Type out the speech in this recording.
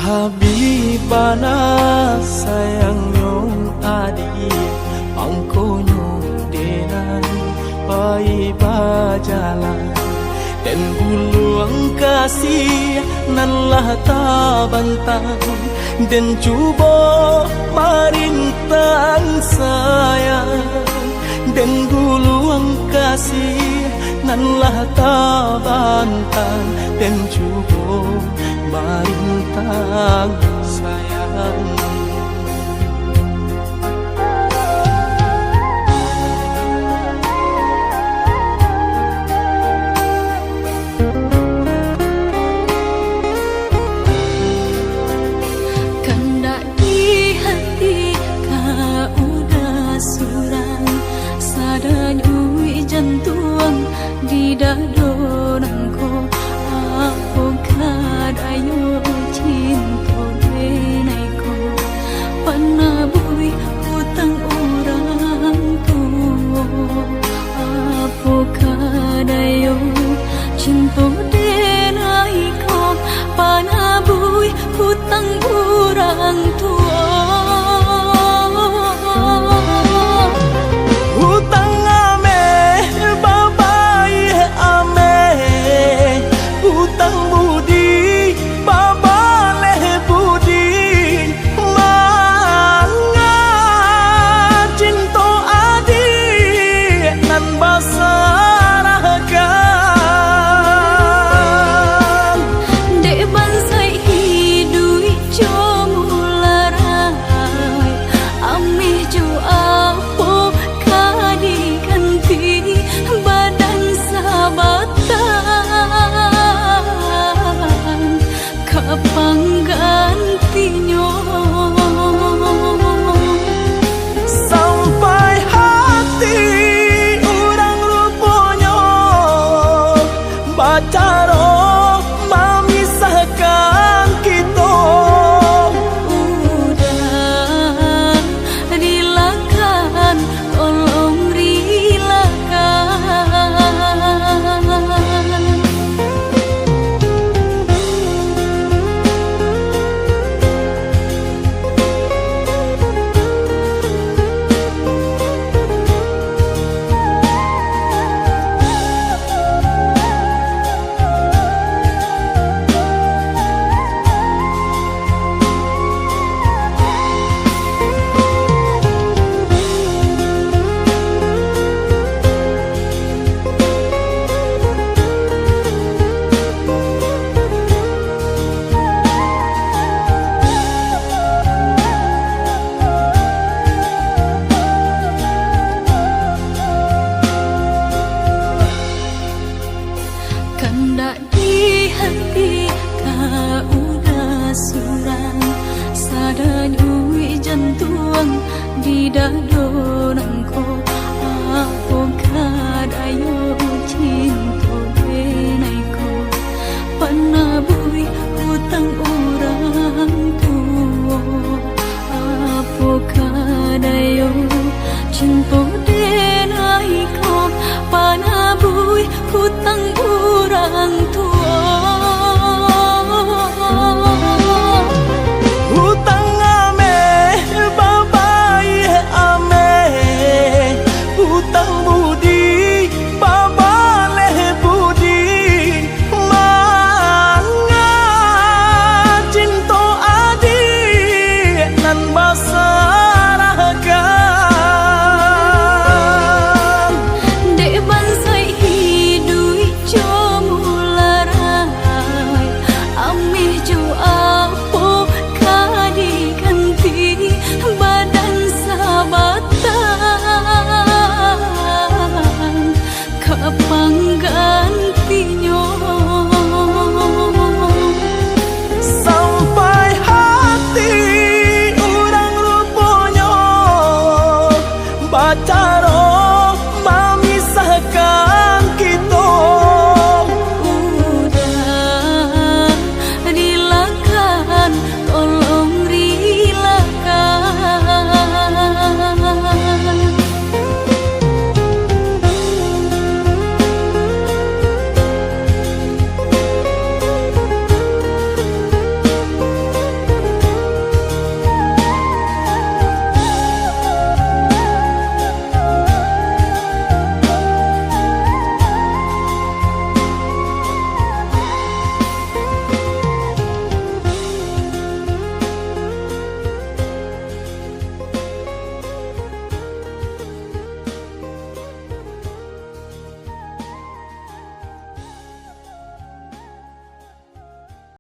Habibana sayang nyong adi Pangko nyong denan pai bajalan Dan buluang kasih nan lah tabantang Dan cuba marintang sayang Dan buluang kasih nan lah tabantang Dan cuba marintang sayang Kandak di hati kau udah surang Sadar ui jantung di dadonangku Aku kadayo cinta denaiku Panabui hutang orang tua Aku kadayo cinta denaiku Panabui hutang orang tua Hutang ame babai ame Hutang budi babale budi Manga cinta adi nan basarakan Dek bansai hidui comularai Amih jo apo kadi ganti badan sabatan Kapang gantinya Sampai hati orang rupanya Bacaro memisahkan kita Udah relakan, tolong relakan Kandak di hati kau udah surang Sadar ui jantung di dadonangku